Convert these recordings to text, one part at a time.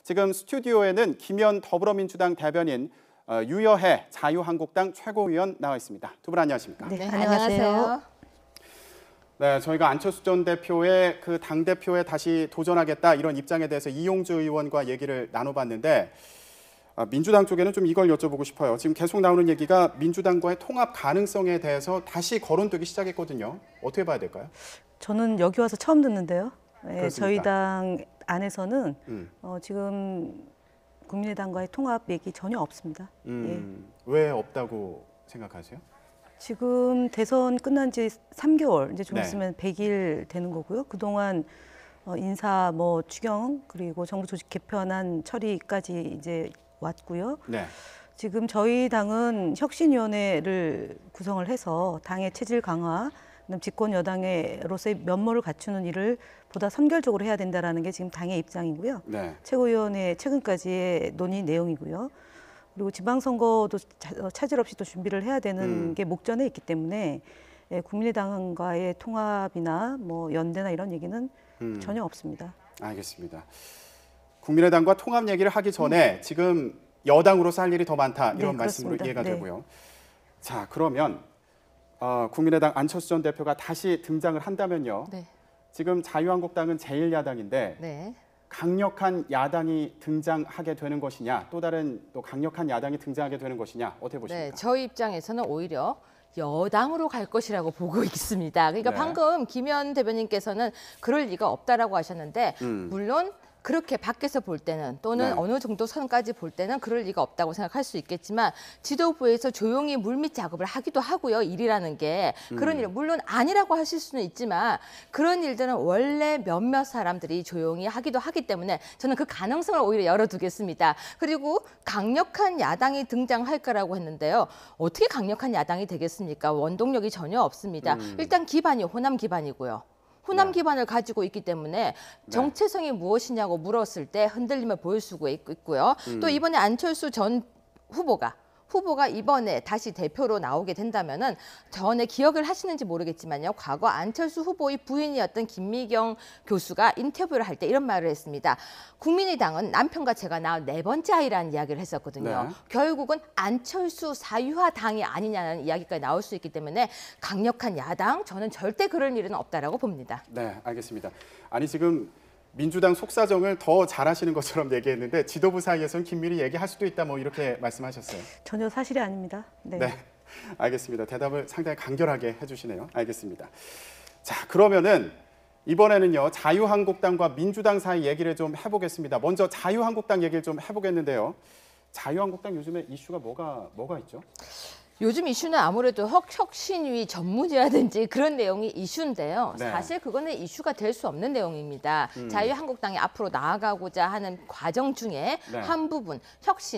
지금 스튜디오에는 김현 더불어민주당 대변인, 유여해 자유한국당 최고위원 나와 있습니다. 두 분 안녕하십니까? 네, 안녕하세요. 네, 저희가 안철수 전 대표의 그 당대표에 다시 도전하겠다 이런 입장에 대해서 이용주 의원과 얘기를 나눠봤는데 민주당 쪽에는 좀 이걸 여쭤보고 싶어요. 지금 계속 나오는 얘기가 민주당과의 통합 가능성에 대해서 다시 거론되기 시작했거든요. 어떻게 봐야 될까요? 저는 여기 와서 처음 듣는데요. 네, 그렇습니까? 저희 당 안에서는 지금 국민의당과의 통합 얘기 전혀 없습니다. 왜 없다고 생각하세요? 지금 대선 끝난 지 3개월, 이제 좀 네. 있으면 100일 되는 거고요. 그동안 인사 추경 그리고 정부 조직 개편안 처리까지 이제 왔고요. 네. 지금 저희 당은 혁신위원회를 구성을 해서 당의 체질 강화, 집권 여당으로서의 면모를 갖추는 일을 보다 선결적으로 해야 된다라는 게 지금 당의 입장이고요. 네. 최고위원회 최근까지의 논의 내용이고요. 그리고 지방선거도 차질 없이 또 준비를 해야 되는 게 목전에 있기 때문에 국민의당과의 통합이나 연대나 이런 얘기는 전혀 없습니다. 알겠습니다. 국민의당과 통합 얘기를 하기 전에 지금 여당으로서 할 일이 더 많다 이런 네, 말씀으로 그렇습니다. 이해가 네. 되고요. 자, 그러면 국민의당 안철수 전 대표가 다시 등장을 한다면요. 네. 지금 자유한국당은 제1야당인데 네. 강력한 야당이 등장하게 되는 것이냐, 또 다른 또 강력한 야당이 등장하게 되는 것이냐, 어떻게 보십니까? 네, 저희 입장에서는 오히려 여당으로 갈 것이라고 보고 있습니다. 그러니까 네. 방금 김현 대변인께서는 그럴 리가 없다라고 하셨는데 물론 그렇게 밖에서 볼 때는 또는 네. 어느 정도 선까지 볼 때는 그럴 리가 없다고 생각할 수 있겠지만 지도부에서 조용히 물밑 작업을 하기도 하고요. 일이라는 게 그런 일 물론 아니라고 하실 수는 있지만 그런 일들은 원래 몇몇 사람들이 조용히 하기도 하기 때문에 저는 그 가능성을 오히려 열어두겠습니다. 그리고 강력한 야당이 등장할 거라고 했는데요. 어떻게 강력한 야당이 되겠습니까? 원동력이 전혀 없습니다. 일단 기반이 호남 기반이고요. 호남 기반을 가지고 있기 때문에 정체성이 무엇이냐고 물었을 때 흔들림을 보일 수가 있고요. 또 이번에 안철수 전 후보가 이번에 다시 대표로 나오게 된다면은 전에 기억을 하시는지 모르겠지만요. 과거 안철수 후보의 부인이었던 김미경 교수가 인터뷰를 할 때 이런 말을 했습니다. 국민의당은 남편과 제가 낳은 4번째 아이라는 이야기를 했었거든요. 네. 결국은 안철수 사유화 당이 아니냐는 이야기까지 나올 수 있기 때문에 강력한 야당, 저는 절대 그럴 일은 없다라고 봅니다. 네, 알겠습니다. 아니 지금 민주당 속사정을 더 잘하시는 것처럼 얘기했는데 지도부 사이에서는 긴밀히 얘기할 수도 있다 뭐 이렇게 말씀하셨어요. 전혀 사실이 아닙니다. 네. 네, 알겠습니다. 대답을 상당히 간결하게 해주시네요. 알겠습니다. 자, 그러면은 이번에는요 자유한국당과 민주당 사이 얘기를 좀 해보겠습니다. 먼저 자유한국당 얘기를 좀 해보겠는데요. 자유한국당 요즘에 이슈가 뭐가 있죠? 요즘 이슈는 아무래도 혁신위 전문이라든지 그런 내용이 이슈인데요. 네. 사실 그거는 이슈가 될 수 없는 내용입니다. 자유한국당이 앞으로 나아가고자 하는 과정 중에 네. 한 부분,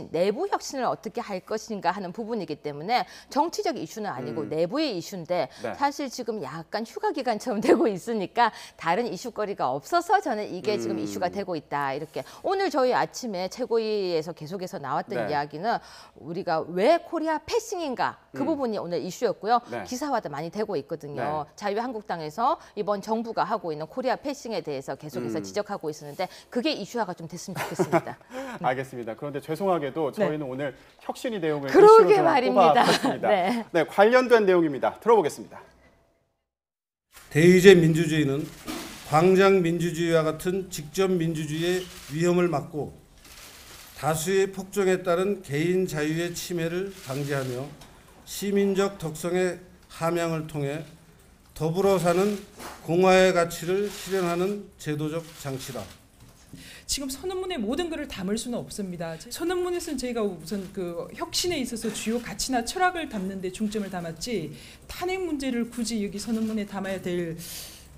내부 혁신을 어떻게 할 것인가 하는 부분이기 때문에 정치적 이슈는 아니고 내부의 이슈인데 네. 사실 지금 약간 휴가 기간처럼 되고 있으니까 다른 이슈거리가 없어서 저는 이게 지금 이슈가 되고 있다. 이렇게 오늘 저희 아침에 최고위에서 계속해서 나왔던 네. 이야기는 우리가 왜 코리아 패싱인가 그 부분이 오늘 이슈였고요. 네. 기사화도 많이 되고 있거든요. 네. 자유한국당에서 이번 정부가 하고 있는 코리아 패싱에 대해서 계속해서 지적하고 있었는데 그게 이슈화가 좀 됐으면 좋겠습니다. 알겠습니다. 그런데 죄송하게도 저희는 오늘 혁신이 내용을 그러게 이슈로 좀 말입니다. 뽑아봤습니다. 네. 네, 관련된 내용입니다. 들어보겠습니다. 대의제 민주주의는 광장 민주주의와 같은 직접 민주주의의 위험을 막고 다수의 폭정에 따른 개인 자유의 침해를 방지하며 시민적 덕성의 함양을 통해 더불어 사는 공화의 가치를 실현하는 제도적 장치다. 지금 선언문에 모든 것을 담을 수는 없습니다. 선언문에서는 저희가 우선 그 혁신에 있어서 주요 가치나 철학을 담는 데 중점을 담았지 탄핵 문제를 굳이 여기 선언문에 담아야 될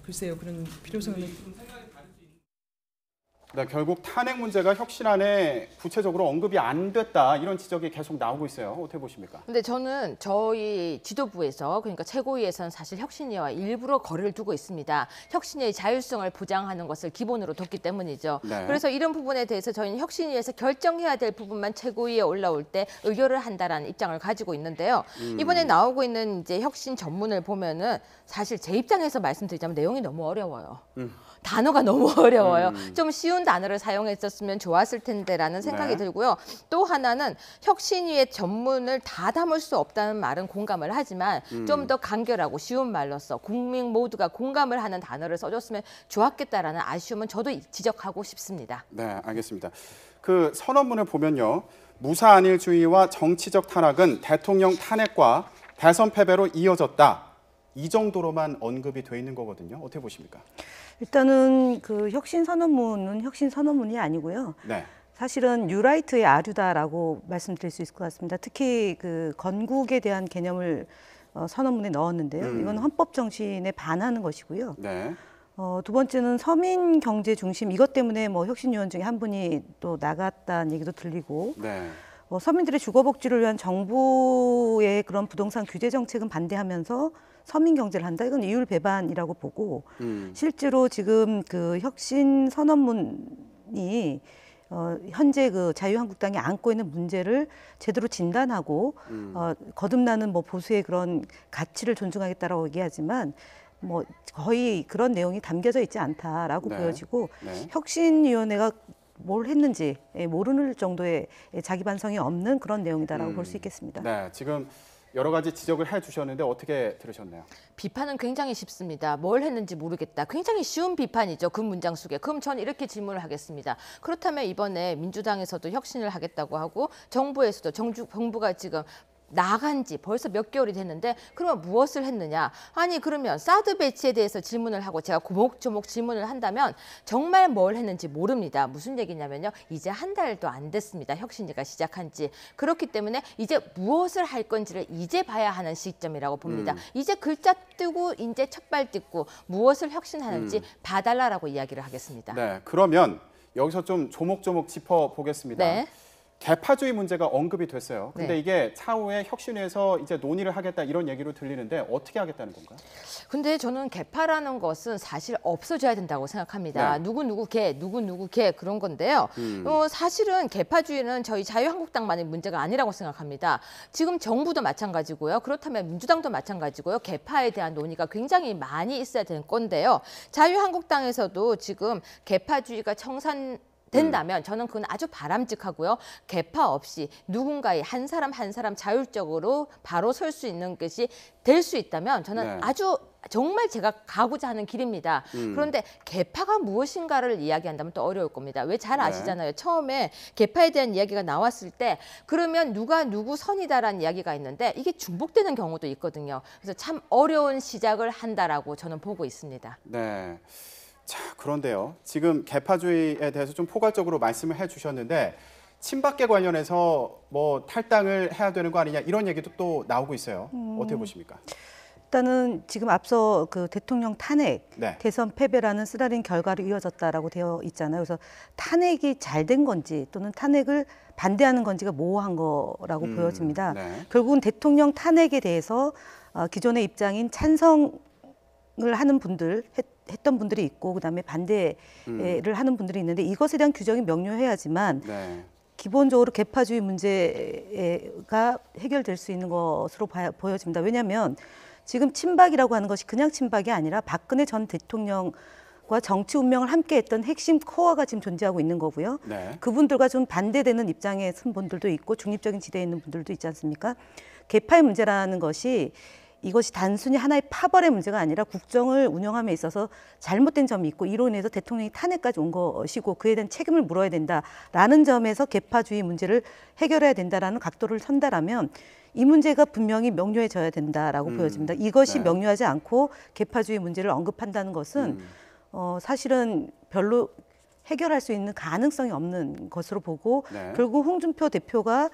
글쎄요 그런 필요성은 네, 결국 탄핵 문제가 혁신안에 구체적으로 언급이 안 됐다 이런 지적이 계속 나오고 있어요. 어떻게 보십니까? 근데 저는 저희 지도부에서 그러니까 최고위에서는 사실 혁신위와 일부러 거리를 두고 있습니다. 혁신위의 자율성을 보장하는 것을 기본으로 뒀기 때문이죠. 네. 그래서 이런 부분에 대해서 저희는 혁신위에서 결정해야 될 부분만 최고위에 올라올 때 의결을 한다라는 입장을 가지고 있는데요. 이번에 나오고 있는 이제 혁신 전문을 보면은 사실 제 입장에서 말씀드리자면 내용이 너무 어려워요. 단어가 너무 어려워요. 좀 쉬운 쉬운 단어를 사용했었으면 좋았을 텐데라는 생각이 네. 들고요. 또 하나는 혁신위의 전문을 다 담을 수 없다는 말은 공감을 하지만 좀 더 간결하고 쉬운 말로써 국민 모두가 공감을 하는 단어를 써줬으면 좋았겠다라는 아쉬움은 저도 지적하고 싶습니다. 네, 알겠습니다. 그 선언문을 보면요. 무사안일주의와 정치적 탄압은 대통령 탄핵과 대선 패배로 이어졌다. 이 정도로만 언급이 돼 있는 거거든요. 어떻게 보십니까? 일단은 그 혁신 선언문은 혁신 선언문이 아니고요. 네. 사실은 뉴라이트의 아류다라고 말씀드릴 수 있을 것 같습니다. 특히 그 건국에 대한 개념을 선언문에 넣었는데요. 이건 헌법 정신에 반하는 것이고요. 네. 두 번째는 서민 경제 중심 이것 때문에 뭐 혁신위원 중에 한 분이 또 나갔다는 얘기도 들리고 네. 서민들의 주거 복지를 위한 정부의 그런 부동산 규제 정책은 반대하면서 서민 경제를 한다. 이건 이율 배반이라고 보고 실제로 지금 그 혁신 선언문이 현재 그 자유한국당이 안고 있는 문제를 제대로 진단하고 거듭나는 뭐 보수의 그런 가치를 존중하겠다라고 얘기하지만 뭐 거의 그런 내용이 담겨져 있지 않다라고 네. 보여지고 네. 혁신위원회가 뭘 했는지 모르는 정도의 자기 반성이 없는 그런 내용이다라고 볼 수 있겠습니다. 네, 지금 여러 가지 지적을 해주셨는데 어떻게 들으셨나요? 비판은 굉장히 쉽습니다. 뭘 했는지 모르겠다. 굉장히 쉬운 비판이죠. 그 문장 속에. 그럼 저는 이렇게 질문을 하겠습니다. 그렇다면 이번에 민주당에서도 혁신을 하겠다고 하고 정부에서도 정부가 지금 나간 지 벌써 몇 개월이 됐는데 그러면 무엇을 했느냐? 아니 그러면 사드 배치에 대해서 질문을 하고 제가 고목조목 질문을 한다면 정말 뭘 했는지 모릅니다. 무슨 얘기냐면요. 이제 한 달도 안 됐습니다. 혁신위가 시작한 지. 그렇기 때문에 이제 무엇을 할 건지를 이제 봐야 하는 시점이라고 봅니다. 이제 글자 뜨고 이제 첫발 뜯고 무엇을 혁신하는지 봐달라라고 이야기를 하겠습니다. 네, 그러면 여기서 좀 조목조목 짚어보겠습니다. 네. 개파주의 문제가 언급이 됐어요. 근데 네. 이게 차후에 혁신위에서 이제 논의를 하겠다 이런 얘기로 들리는데 어떻게 하겠다는 건가요? 근데 저는 개파라는 것은 사실 없어져야 된다고 생각합니다. 네. 누구 개 그런 건데요. 사실은 개파주의는 저희 자유한국당만의 문제가 아니라고 생각합니다. 지금 정부도 마찬가지고요. 그렇다면 민주당도 마찬가지고요. 개파에 대한 논의가 굉장히 많이 있어야 되는 건데요. 자유한국당에서도 지금 개파주의가 된다면 저는 그건 아주 바람직하고요. 개파 없이 누군가의 한 사람 한 사람 자율적으로 바로 설 수 있는 것이 될 수 있다면 저는 네. 아주 정말 제가 가고자 하는 길입니다. 그런데 개파가 무엇인가를 이야기한다면 또 어려울 겁니다. 왜 잘 아시잖아요. 처음에 개파에 대한 이야기가 나왔을 때 그러면 누가 누구 선이다라는 이야기가 있는데 이게 중복되는 경우도 있거든요. 그래서 참 어려운 시작을 한다라고 저는 보고 있습니다. 네. 자, 그런데요. 지금 개파주의에 대해서 좀 포괄적으로 말씀을 해주셨는데 친박계 관련해서 뭐 탈당을 해야 되는 거 아니냐 이런 얘기도 또 나오고 있어요. 어떻게 보십니까? 일단은 지금 앞서 그 대통령 탄핵, 네. 대선 패배라는 쓰라린 결과로 이어졌다라고 되어 있잖아요. 그래서 탄핵이 잘 된 건지 또는 탄핵을 반대하는 건지가 모호한 거라고 보여집니다. 네. 결국은 대통령 탄핵에 대해서 기존의 입장인 찬성을 하는 분들, 했던 분들이 있고 그다음에 반대를 하는 분들이 있는데 이것에 대한 규정이 명료해야지만 네. 기본적으로 개파주의 문제가 해결될 수 있는 것으로 보여집니다. 왜냐하면 지금 친박이라고 하는 것이 그냥 친박이 아니라 박근혜 전 대통령과 정치 운명을 함께했던 핵심 코어가 지금 존재하고 있는 거고요. 네. 그분들과 좀 반대되는 입장에 선 분들도 있고 중립적인 지대에 있는 분들도 있지 않습니까? 개파의 문제라는 것이 이것이 단순히 하나의 파벌의 문제가 아니라 국정을 운영함에 있어서 잘못된 점이 있고 이로 인해서 대통령이 탄핵까지 온 것이고 그에 대한 책임을 물어야 된다라는 점에서 개파주의 문제를 해결해야 된다라는 각도를 선다라면 이 문제가 분명히 명료해져야 된다라고 보여집니다. 이것이 네. 명료하지 않고 개파주의 문제를 언급한다는 것은 사실은 별로 해결할 수 있는 가능성이 없는 것으로 보고 네. 결국 홍준표 대표가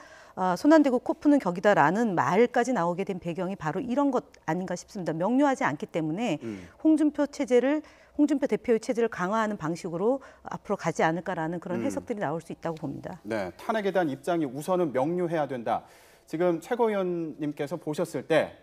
손 안 대고 코 푸는 격이다라는 말까지 나오게 된 배경이 바로 이런 것 아닌가 싶습니다. 명료하지 않기 때문에 홍준표 대표의 체제를 강화하는 방식으로 앞으로 가지 않을까라는 그런 해석들이 나올 수 있다고 봅니다. 네, 탄핵에 대한 입장이 우선은 명료해야 된다. 지금 최고위원님께서 보셨을 때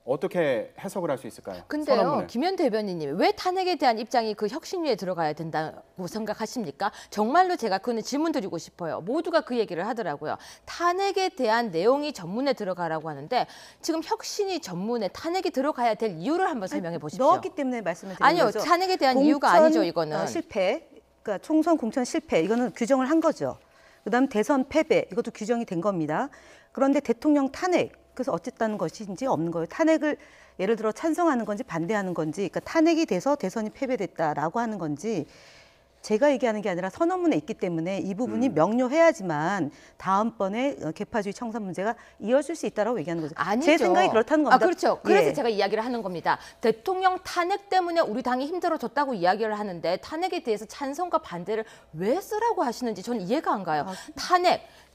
어떻게 해석을 할 수 있을까요? 근데요, 선언문을. 김현 대변인님, 왜 탄핵에 대한 입장이 그 혁신위에 들어가야 된다고 생각하십니까? 정말로 제가 그는 질문 드리고 싶어요. 모두가 그 얘기를 하더라고요. 탄핵에 대한 내용이 전문에 들어가라고 하는데 지금 혁신위 전문에 탄핵이 들어가야 될 이유를 한번 설명해 보십시오. 넣었기 때문에 말씀을 드린 아니요, 거죠. 탄핵에 대한 이유가 아니죠, 이거는. 실패. 그러니까 총선 공천 실패 이거는 규정을 한 거죠. 그다음 대선 패배 이것도 규정이 된 겁니다. 그런데 대통령 탄핵 그래서 어쨌다는 것인지 없는 거예요. 탄핵을 예를 들어 찬성하는 건지 반대하는 건지, 그러니까 탄핵이 돼서 대선이 패배됐다라고 하는 건지 제가 얘기하는 게 아니라 선언문에 있기 때문에 이 부분이 명료해야지만 다음번에 계파주의 청산 문제가 이어질 수 있다라고 얘기하는 거죠. 아니죠. 제 생각이 그렇다는 겁니다. 그렇죠. 그래서 예. 제가 이야기를 하는 겁니다. 대통령 탄핵 때문에 우리 당이 힘들어졌다고 이야기를 하는데 탄핵에 대해서 찬성과 반대를 왜 쓰라고 하시는지 저는 이해가 안 가요.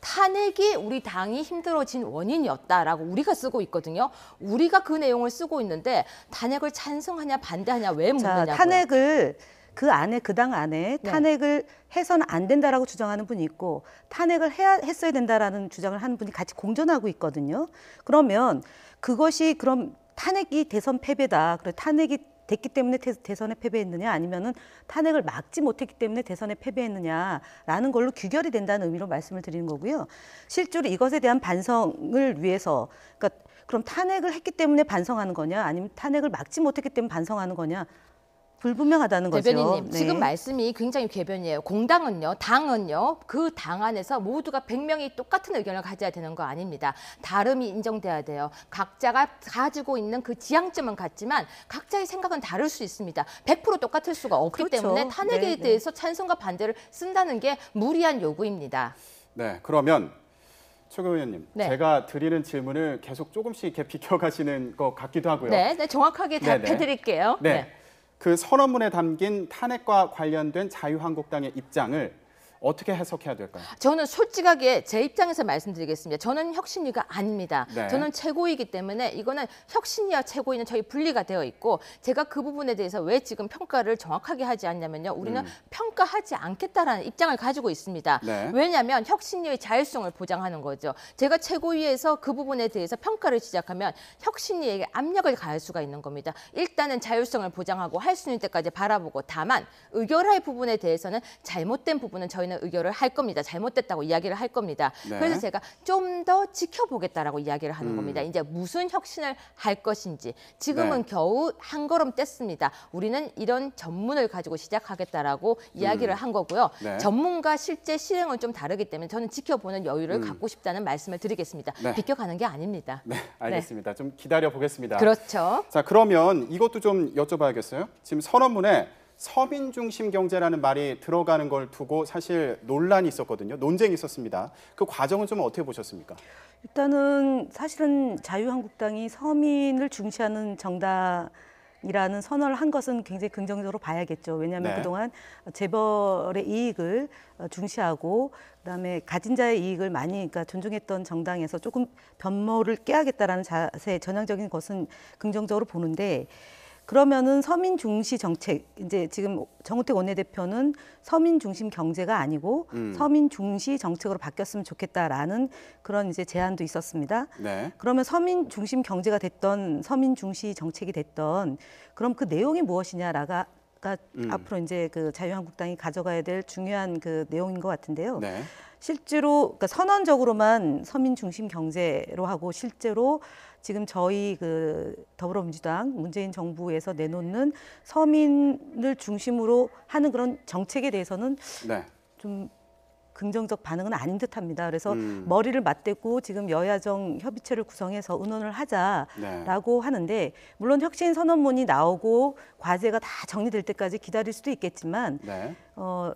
탄핵이 우리 당이 힘들어진 원인이었다라고 우리가 쓰고 있거든요. 우리가 그 내용을 쓰고 있는데 탄핵을 찬성하냐 반대하냐 왜 묻느냐고요. 탄핵을 그 안에 그 당 안에 네. 탄핵을 해서는 안 된다라고 주장하는 분이 있고 탄핵을 했어야 된다라는 주장을 하는 분이 같이 공존하고 있거든요. 그러면 그것이 그럼 탄핵이 대선 패배다. 그래 탄핵이 됐기 때문에 대선에 패배했느냐 아니면은 탄핵을 막지 못했기 때문에 대선에 패배했느냐라는 걸로 규결이 된다는 의미로 말씀을 드리는 거고요. 실제로 이것에 대한 반성을 위해서 그러니까 그럼 탄핵을 했기 때문에 반성하는 거냐 아니면 탄핵을 막지 못했기 때문에 반성하는 거냐 불분명하다는 거죠. 대변인님, 네. 지금 말씀이 굉장히 궤변이에요. 공당은요, 당은요, 그 당 안에서 모두가 100명이 똑같은 의견을 가져야 되는 거 아닙니다. 다름이 인정돼야 돼요. 각자가 가지고 있는 그 지향점은 같지만 각자의 생각은 다를 수 있습니다. 100% 똑같을 수가 없기 그렇죠. 때문에 탄핵에 네, 네. 대해서 찬성과 반대를 쓴다는 게 무리한 요구입니다. 네, 그러면 최고 의원님, 네. 제가 드리는 질문을 계속 조금씩 이렇게 비켜가시는 것 같기도 하고요. 네, 정확하게 네, 네. 답해드릴게요. 네. 그 선언문에 담긴 탄핵과 관련된 자유한국당의 입장을 어떻게 해석해야 될까요? 저는 솔직하게 제 입장에서 말씀드리겠습니다. 저는 혁신위가 아닙니다. 네. 저는 최고위이기 때문에 이거는 혁신위와 최고위는 저희 분리가 되어 있고 제가 그 부분에 대해서 왜 지금 평가를 정확하게 하지 않냐면요. 우리는 평가하지 않겠다라는 입장을 가지고 있습니다. 네. 왜냐하면 혁신위의 자율성을 보장하는 거죠. 제가 최고위에서 그 부분에 대해서 평가를 시작하면 혁신위에게 압력을 가할 수가 있는 겁니다. 일단은 자율성을 보장하고 할 수 있는 때까지 바라보고 다만 의결할 부분에 대해서는 잘못된 부분은 저희는 의결을 할 겁니다. 잘못됐다고 이야기를 할 겁니다. 네. 그래서 제가 좀 더 지켜보겠다라고 이야기를 하는 겁니다. 이제 무슨 혁신을 할 것인지 지금은 네. 겨우 한 걸음 뗐습니다. 우리는 이런 전문을 가지고 시작하겠다라고 이야기를 한 거고요. 네. 전문과 실제 실행은 좀 다르기 때문에 저는 지켜보는 여유를 갖고 싶다는 말씀을 드리겠습니다. 네. 비껴가는 게 아닙니다. 네, 알겠습니다. 좀 기다려 보겠습니다. 그렇죠. 자, 그러면 이것도 좀 여쭤봐야겠어요. 지금 선언문에 서민 중심 경제라는 말이 들어가는 걸 두고 사실 논란이 있었거든요. 논쟁이 있었습니다. 그 과정은 좀 어떻게 보셨습니까? 일단은 사실은 자유한국당이 서민을 중시하는 정당이라는 선언을 한 것은 굉장히 긍정적으로 봐야겠죠. 왜냐하면 네. 그동안 재벌의 이익을 중시하고 그다음에 가진 자의 이익을 많이 그러니까 존중했던 정당에서 조금 변모를 깨야겠다라는 자세 전향적인 것은 긍정적으로 보는데 그러면은 서민 중시 정책 이제 지금 정우택 원내대표는 서민 중심 경제가 아니고 서민 중시 정책으로 바뀌었으면 좋겠다라는 그런 이제 제안도 있었습니다. 네. 그러면 서민 중심 경제가 됐던 서민 중시 정책이 됐던 그럼 그 내용이 무엇이냐라가 앞으로 이제 그 자유한국당이 가져가야 될 중요한 그 내용인 것 같은데요. 네. 실제로 그러니까 선언적으로만 서민 중심 경제로 하고 실제로 지금 저희 그 더불어민주당 문재인 정부에서 내놓는 서민을 중심으로 하는 그런 정책에 대해서는 네. 좀 긍정적 반응은 아닌 듯합니다. 그래서 머리를 맞대고 지금 여야정 협의체를 구성해서 의논을 하자라고 하는데 물론 혁신 선언문이 나오고 과제가 다 정리될 때까지 기다릴 수도 있겠지만 네.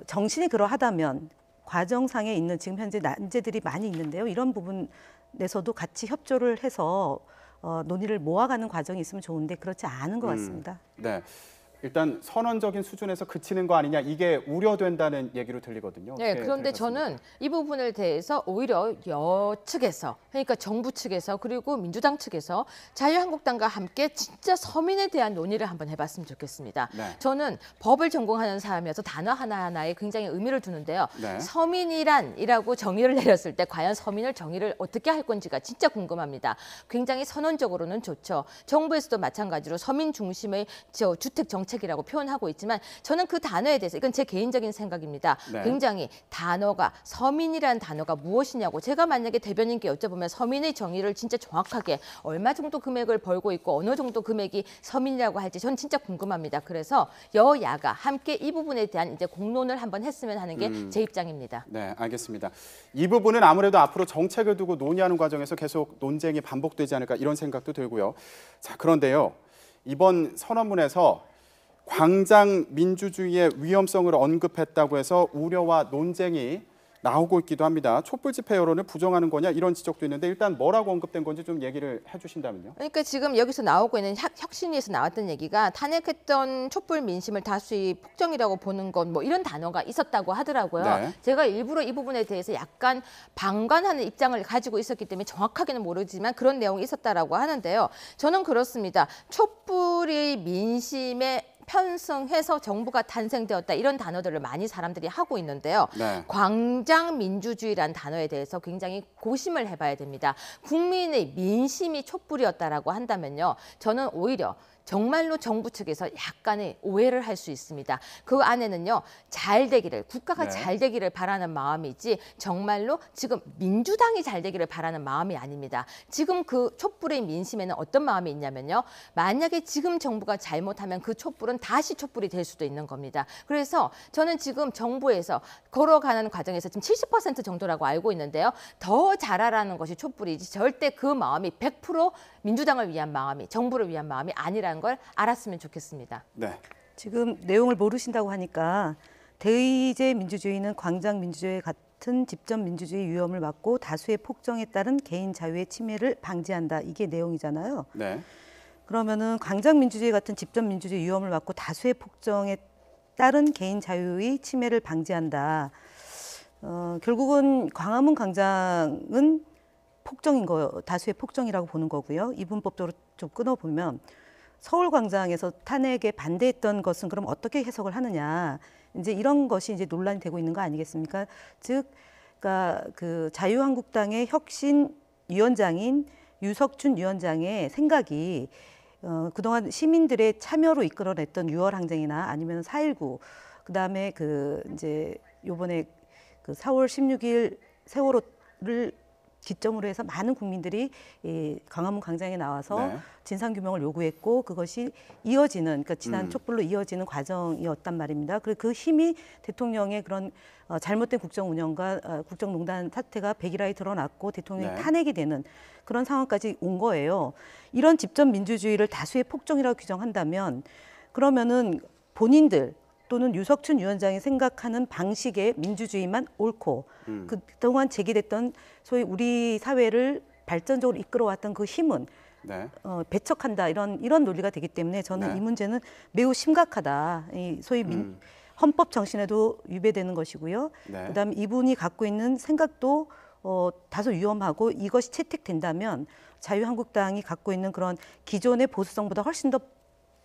정신이 그러하다면 과정상에 있는 지금 현재 난제들이 많이 있는데요. 이런 부분에서도 같이 협조를 해서 논의를 모아가는 과정이 있으면 좋은데 그렇지 않은 것 같습니다. 네. 일단 선언적인 수준에서 그치는 거 아니냐 이게 우려된다는 얘기로 들리거든요. 네, 어떻게 그런데 들으셨습니까? 저는 이 부분에 대해서 오히려 여측에서 그러니까 정부 측에서 그리고 민주당 측에서 자유한국당과 함께 진짜 서민에 대한 논의를 한번 해봤으면 좋겠습니다. 네. 저는 법을 전공하는 사람이어서 단어 하나하나에 굉장히 의미를 두는데요. 네. 서민이란이라고 정의를 내렸을 때 과연 서민을 정의를 어떻게 할 건지가 진짜 궁금합니다. 굉장히 선언적으로는 좋죠. 정부에서도 마찬가지로 서민 중심의 주택 정책 정책이라고 표현하고 있지만 저는 그 단어에 대해서 이건 제 개인적인 생각입니다. 네. 굉장히 단어가 서민이라는 단어가 무엇이냐고 제가 만약에 대변인께 여쭤보면 서민의 정의를 진짜 정확하게 얼마 정도 금액을 벌고 있고 어느 정도 금액이 서민이라고 할지 저는 진짜 궁금합니다. 그래서 여야가 함께 이 부분에 대한 이제 공론을 한번 했으면 하는 게 제 입장입니다. 네, 알겠습니다. 이 부분은 아무래도 앞으로 정책을 두고 논의하는 과정에서 계속 논쟁이 반복되지 않을까 이런 생각도 들고요. 자, 그런데요. 이번 선언문에서 광장 민주주의의 위험성을 언급했다고 해서 우려와 논쟁이 나오고 있기도 합니다. 촛불 집회 여론을 부정하는 거냐 이런 지적도 있는데 일단 뭐라고 언급된 건지 좀 얘기를 해주신다면요. 그러니까 지금 여기서 나오고 있는 혁신위에서 나왔던 얘기가 탄핵했던 촛불 민심을 다수의 폭정이라고 보는 건 뭐 이런 단어가 있었다고 하더라고요. 네. 제가 일부러 이 부분에 대해서 약간 방관하는 입장을 가지고 있었기 때문에 정확하게는 모르지만 그런 내용이 있었다라고 하는데요. 저는 그렇습니다. 촛불이 민심에 편승해서 정부가 탄생되었다 이런 단어들을 많이 사람들이 하고 있는데요. 네. 광장 민주주의라는 단어에 대해서 굉장히 고심을 해봐야 됩니다. 국민의 민심이 촛불이었다라고 한다면요. 저는 오히려 정말로 정부 측에서 약간의 오해를 할 수 있습니다. 그 안에는요. 잘 되기를, 국가가 네. 잘 되기를 바라는 마음이지 정말로 지금 민주당이 잘 되기를 바라는 마음이 아닙니다. 지금 그 촛불의 민심에는 어떤 마음이 있냐면요. 만약에 지금 정부가 잘못하면 그 촛불은 다시 촛불이 될 수도 있는 겁니다. 그래서 저는 지금 정부에서 걸어가는 과정에서 지금 70% 정도라고 알고 있는데요. 더 잘하라는 것이 촛불이지 절대 그 마음이 100% 민주당을 위한 마음이, 정부를 위한 마음이 아니라는 걸 알았으면 좋겠습니다. 네. 지금 내용을 모르신다고 하니까 대의제 민주주의는 광장 민주주의 같은 집단 민주주의 위험을 막고 다수의 폭정에 따른 개인 자유의 침해를 방지한다. 이게 내용이잖아요. 네. 그러면은 광장 민주주의 같은 집단 민주주의 위험을 막고 다수의 폭정에 따른 개인 자유의 침해를 방지한다. 결국은 광화문 광장은 폭정인 거, 다수의 폭정이라고 보는 거고요. 이분법적으로 좀 끊어보면 서울 광장에서 탄핵에 반대했던 것은 그럼 어떻게 해석을 하느냐. 이제 이런 것이 이제 논란이 되고 있는 거 아니겠습니까? 즉, 그러니까 그 자유한국당의 혁신위원장인 유석춘 위원장의 생각이 그동안 시민들의 참여로 이끌어냈던 6월 항쟁이나 아니면 4.19, 그다음에 그 이제 요번에 그 4월 16일 세월호를 기점으로 해서 많은 국민들이 이 광화문 광장에 나와서 네. 진상규명을 요구했고 그것이 이어지는, 그러니까 지난 촛불로 이어지는 과정이었단 말입니다. 그리고 그 힘이 대통령의 그런 잘못된 국정 운영과 국정농단 사태가 백일하에 드러났고 대통령이 네. 탄핵이 되는 그런 상황까지 온 거예요. 이런 집단 민주주의를 다수의 폭정이라고 규정한다면 그러면은 본인들 또는 유석춘 위원장이 생각하는 방식의 민주주의만 옳고 그동안 제기됐던 소위 우리 사회를 발전적으로 이끌어왔던 그 힘은 네. 배척한다 이런 논리가 되기 때문에 저는 네. 이 문제는 매우 심각하다. 이 소위 헌법 정신에도 위배되는 것이고요. 네. 그다음에 이분이 갖고 있는 생각도 다소 위험하고 이것이 채택된다면 자유한국당이 갖고 있는 그런 기존의 보수성보다 훨씬 더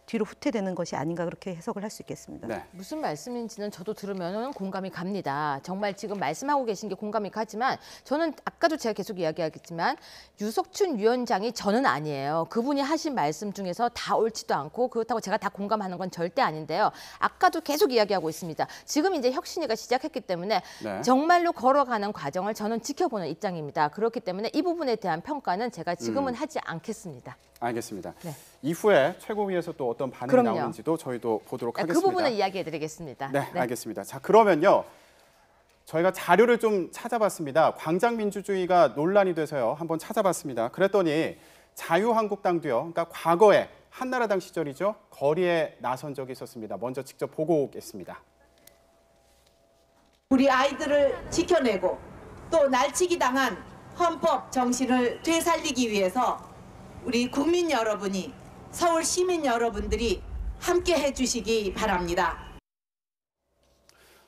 뒤로 후퇴되는 것이 아닌가 그렇게 해석을 할 수 있겠습니다. 네. 무슨 말씀인지는 저도 들으면 공감이 갑니다. 정말 지금 말씀하고 계신 게 공감이 가지만 저는 아까도 제가 계속 이야기하겠지만 유석춘 위원장이 저는 아니에요. 그분이 하신 말씀 중에서 다 옳지도 않고 그렇다고 제가 다 공감하는 건 절대 아닌데요. 아까도 계속 이야기하고 있습니다. 지금 이제 혁신위가 시작했기 때문에 네. 정말로 걸어가는 과정을 저는 지켜보는 입장입니다. 그렇기 때문에 이 부분에 대한 평가는 제가 지금은 하지 않겠습니다. 알겠습니다. 네. 이후에 최고위에서 또 어떤 반응이 그럼요. 나오는지도 저희도 보도록 그 하겠습니다. 부분을 이야기해드리겠습니다. 네, 알겠습니다. 자, 그러면요. 저희가 자료를 좀 찾아봤습니다. 광장 민주주의가 논란이 돼서요. 한번 찾아봤습니다. 그랬더니 자유한국당도요. 그러니까 과거에 한나라당 시절이죠. 거리에 나선 적이 있었습니다. 먼저 직접 보고 오겠습니다. 우리 아이들을 지켜내고 또 날치기 당한 헌법 정신을 되살리기 위해서 우리 국민 여러분이, 서울 시민 여러분들이 함께 해주시기 바랍니다.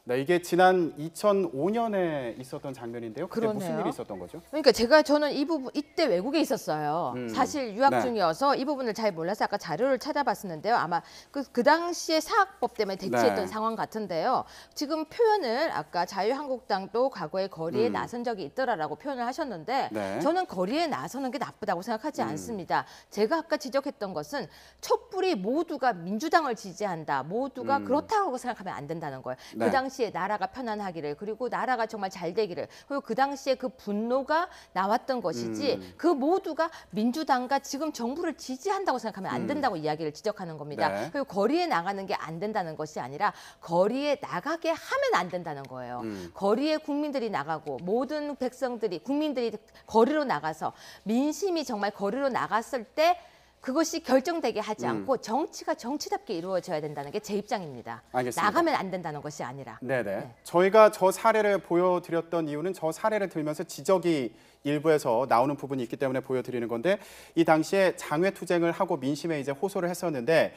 네, 이게 지난 2005년에 있었던 장면인데요. 그때 무슨 그러네요. 일이 있었던 거죠? 그러니까 저는 이 부분 이때 외국에 있었어요. 사실 유학 네. 중이어서 이 부분을 잘 몰라서 아까 자료를 찾아봤었는데요. 아마 그 당시에 사학법 때문에 대치했던 네. 상황 같은데요. 지금 표현을 아까 자유한국당도 과거에 거리에 나선 적이 있더라라고 표현을 하셨는데 네. 저는 거리에 나서는 게 나쁘다고 생각하지 않습니다. 제가 아까 지적했던 것은 촛불이 모두가 민주당을 지지한다. 모두가 그렇다고 생각하면 안 된다는 거예요. 네. 그 당시에 나라가 편안하기를 그리고 나라가 정말 잘 되기를 그리고 그 당시에 그 분노가 나왔던 것이지 그 모두가 민주당과 지금 정부를 지지한다고 생각하면 안 된다고 이야기를 지적하는 겁니다. 네. 그리고 거리에 나가는 게 안 된다는 것이 아니라 거리에 나가게 하면 안 된다는 거예요. 거리에 국민들이 나가고 모든 백성들이 국민들이 거리로 나가서 민심이 정말 거리로 나갔을 때 그것이 결정되게 하지 않고 정치가 정치답게 이루어져야 된다는 게 제 입장입니다. 알겠습니다. 나가면 안 된다는 것이 아니라. 네네. 저희가 저 사례를 보여드렸던 이유는 저 사례를 들면서 지적이 일부에서 나오는 부분이 있기 때문에 보여드리는 건데 이 당시에 장외투쟁을 하고 민심에 이제 호소를 했었는데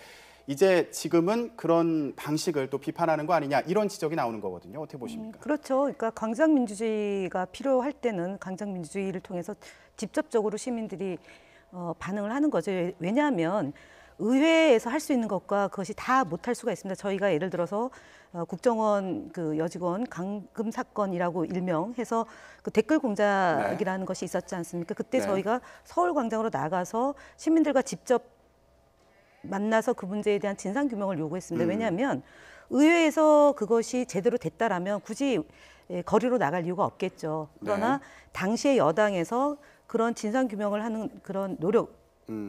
이제 지금은 그런 방식을 또 비판하는 거 아니냐 이런 지적이 나오는 거거든요. 어떻게 보십니까? 그렇죠. 그러니까 광장민주주의가 필요할 때는 광장민주주의를 통해서 직접적으로 시민들이 반응을 하는 거죠. 왜냐하면 의회에서 할 수 있는 것과 그것이 다 못할 수가 있습니다. 저희가 예를 들어서 국정원 그 여직원 감금 사건이라고 일명해서 그 댓글 공작이라는 것이 있었지 않습니까? 그때 네. 저희가 서울광장으로 나가서 시민들과 직접 만나서 그 문제에 대한 진상 규명을 요구했습니다. 왜냐하면 의회에서 그것이 제대로 됐다라면 굳이 거리로 나갈 이유가 없겠죠. 그러나 당시에 여당에서 그런 진상 규명을 하는 그런 노력,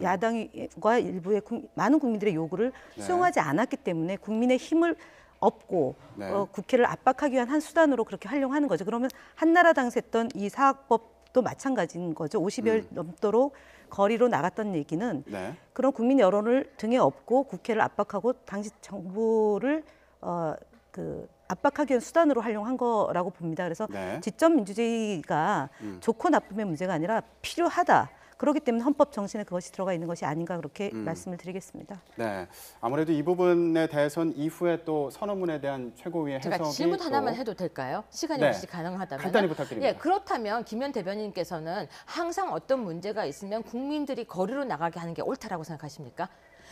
야당과 일부의 많은 국민들의 요구를 수용하지 않았기 때문에 국민의 힘을 얻고 국회를 압박하기 위한 한 수단으로 그렇게 활용하는 거죠. 그러면 한나라당에서 했던 이 사학법도 마찬가지인 거죠. 50여 넘도록 거리로 나갔던 얘기는 그런 국민 여론을 등에 업고 국회를 압박하고 당시 정부를 압박하기 위한 수단으로 활용한 거라고 봅니다. 그래서 지점 민주주의가 좋고 나쁨의 문제가 아니라 필요하다. 그렇기 때문에 헌법 정신에 그것이 들어가 있는 것이 아닌가 그렇게 말씀을 드리겠습니다. 네, 아무래도 이 부분에 대해서는 이후에 또 선언문에 대한 최고위의 해석이 제가 질문 또 하나만 해도 될까요? 시간이 네. 혹시 가능하다면. 간단히 부탁드립니다. 예, 그렇다면 김현 대변인께서는 항상 어떤 문제가 있으면 국민들이 거리로 나가게 하는 게 옳다라고 생각하십니까?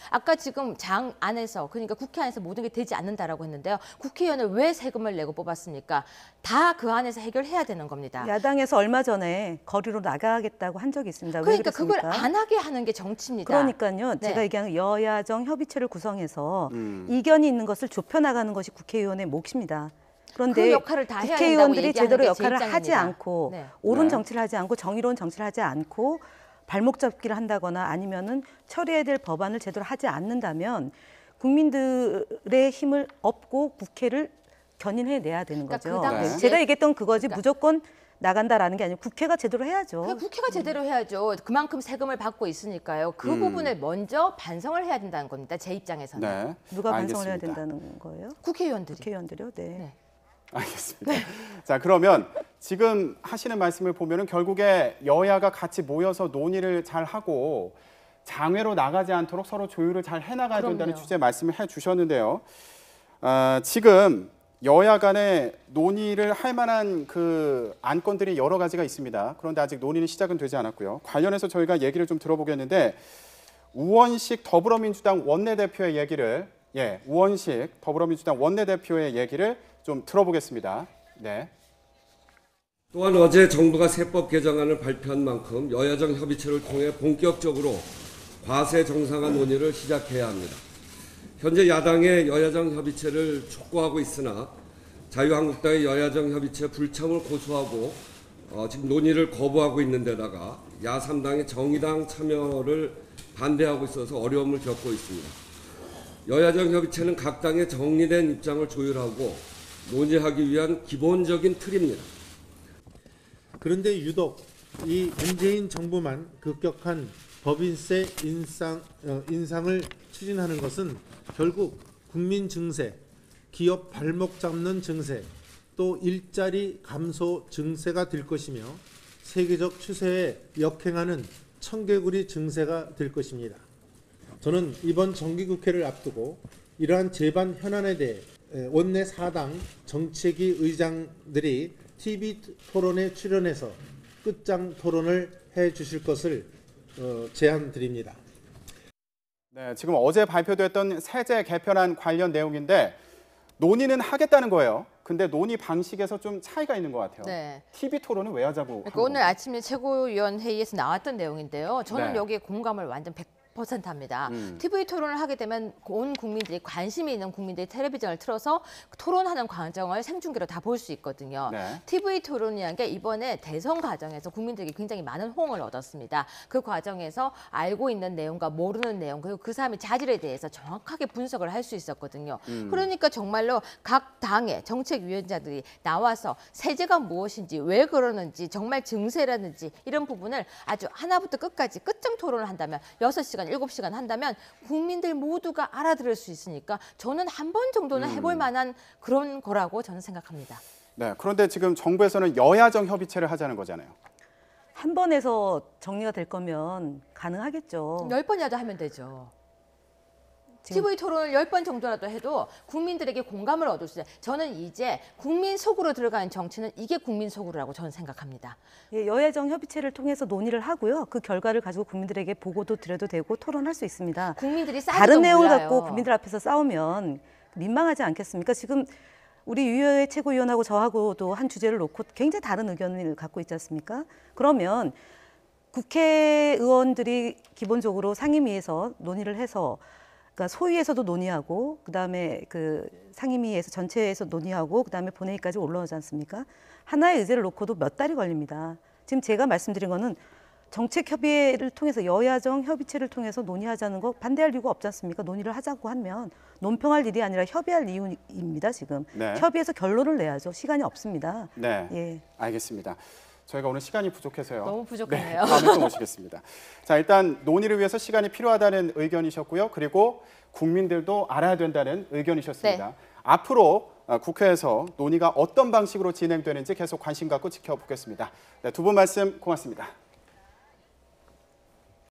아까 지금 장 안에서 그러니까 국회 안에서 모든 게 되지 않는다라고 했는데요. 국회의원을 왜 세금을 내고 뽑았습니까? 다 그 안에서 해결해야 되는 겁니다. 야당에서 얼마 전에 거리로 나가겠다고 한 적이 있습니다. 그러니까 왜 그랬습니까? 그걸 안 하게 하는 게 정치입니다. 그러니까요. 네. 제가 얘기하는 여야정 협의체를 구성해서 이견이 있는 것을 좁혀나가는 것이 국회의원의 몫입니다. 그런데 그 역할을 다 해야 된다고 국회의원들이 얘기하는 제대로 게제 역할을 하지 입장입니다. 않고 네. 옳은 정치를 하지 않고 정의로운 정치를 하지 않고 발목 잡기를 한다거나 아니면은 처리해야 될 법안을 제대로 하지 않는다면 국민들의 힘을 얻고 국회를 견인해내야 되는 그러니까 거죠. 그 당시에 제가 얘기했던 그거지 그러니까 무조건 나간다라는 게 아니고 국회가 제대로 해야죠. 그러니까 국회가 제대로 해야죠. 그만큼 세금을 받고 있으니까요. 그 부분을 먼저 반성을 해야 된다는 겁니다. 제 입장에서는. 네, 누가 반성을 해야 알겠습니다. 된다는 거예요? 국회의원들이. 국회의원들이요? 네. 네. 알겠습니다. 자, 그러면 지금 하시는 말씀을 보면은 결국에 여야가 같이 모여서 논의를 잘 하고 장외로 나가지 않도록 서로 조율을 잘 해나가야 된다는 그럼요. 취지의 말씀을 해주셨는데요. 지금 여야 간에 논의를 할 만한 그 안건들이 여러 가지가 있습니다. 그런데 아직 논의는 시작은 되지 않았고요. 관련해서 저희가 얘기를 좀 들어보겠는데 우원식 더불어민주당 원내대표의 얘기를 우원식 더불어민주당 원내대표의 얘기를 좀 들어보겠습니다. 네. 또한 어제 정부가 세법 개정안을 발표한 만큼 여야정 협의체를 통해 본격적으로 과세 정상화 논의를 시작해야 합니다. 현재 야당의 여야정 협의체를 촉구하고 있으나 자유한국당의 여야정 협의체 불참을 고수하고 지금 논의를 거부하고 있는 데다가 야3당의 정의당 참여를 반대하고 있어서 어려움을 겪고 있습니다. 여야정 협의체는 각 당의 정리된 입장을 조율하고 논의하기 위한 기본적인 틀입니다. 그런데 유독 이 문재인 정부만 급격한 법인세 인상을 추진하는 것은 결국 국민 증세, 기업 발목 잡는 증세, 또 일자리 감소 증세가 될 것이며 세계적 추세에 역행하는 청개구리 증세가 될 것입니다. 저는 이번 정기국회를 앞두고 이러한 제반 현안에 대해 원내 4당 정책위 의장들이 TV 토론에 출연해서 끝장 토론을 해 주실 것을 제안드립니다. 네, 지금 어제 발표됐던 세제 개편안 관련 내용인데 논의는 하겠다는 거예요. 근데 논의 방식에서 좀 차이가 있는 것 같아요. 네. TV 토론은 왜 하자고? 그러니까 오늘 아침에 최고위원 회의에서 나왔던 내용인데요. 저는 네. 여기에 공감을 완전 100% 합니다. TV 토론을 하게 되면 온 국민들이 관심이 있는 국민들이 텔레비전을 틀어서 토론하는 과정을 생중계로 다 볼 수 있거든요. 네. TV 토론이라는 게 이번에 대선 과정에서 국민들에게 굉장히 많은 호응을 얻었습니다. 그 과정에서 알고 있는 내용과 모르는 내용 그리고 그 사람의 자질에 대해서 정확하게 분석을 할 수 있었거든요. 그러니까 정말로 각 당의 정책위원장들이 나와서 세제가 무엇인지 왜 그러는지 정말 증세라든지 이런 부분을 아주 하나부터 끝까지 끝장 토론을 한다면 6시간 7시간 한다면 국민들 모두가 알아들을 수 있으니까 저는 한 번 정도는 해볼 만한 그런 거라고 저는 생각합니다. 네, 그런데 지금 정부에서는 여야정 협의체를 하자는 거잖아요. 한 번에서 정리가 될 거면 가능하겠죠. 10번이라도 하면 되죠. 지금- TV 토론을 10번 정도라도 해도 국민들에게 공감을 얻을 수 있어요. 저는 이제 국민 속으로 들어가는 정치는 이게 국민 속으로라고 저는 생각합니다. 예, 여야정 협의체를 통해서 논의를 하고요. 그 결과를 가지고 국민들에게 보고도 드려도 되고 토론할 수 있습니다. 국민들이 싸지도 다른 내용을 몰라요. 갖고 국민들 앞에서 싸우면 민망하지 않겠습니까? 지금 우리 유효의 최고위원하고 저하고도 한 주제를 놓고 굉장히 다른 의견을 갖고 있지 않습니까? 그러면 국회의원들이 기본적으로 상임위에서 논의를 해서 그러니까 소위에서도 논의하고 그다음에 그 상임위에서 전체에서 논의하고 그다음에 본회의까지 올라오지 않습니까? 하나의 의제를 놓고도 몇 달이 걸립니다. 지금 제가 말씀드린 거는 정책 협의회를 통해서 여야정 협의체를 통해서 논의하자는 거 반대할 이유가 없지 않습니까? 논의를 하자고 하면 논평할 일이 아니라 협의할 이유입니다. 지금 네. 협의해서 결론을 내야죠. 시간이 없습니다. 네, 예. 알겠습니다. 저희가 오늘 시간이 부족해서요. 너무 부족하네요. 네, 다음에 또 모시겠습니다. 자, 일단 논의를 위해서 시간이 필요하다는 의견이셨고요. 그리고 국민들도 알아야 된다는 의견이셨습니다. 네. 앞으로 국회에서 논의가 어떤 방식으로 진행되는지 계속 관심 갖고 지켜보겠습니다. 네, 두 분 말씀 고맙습니다.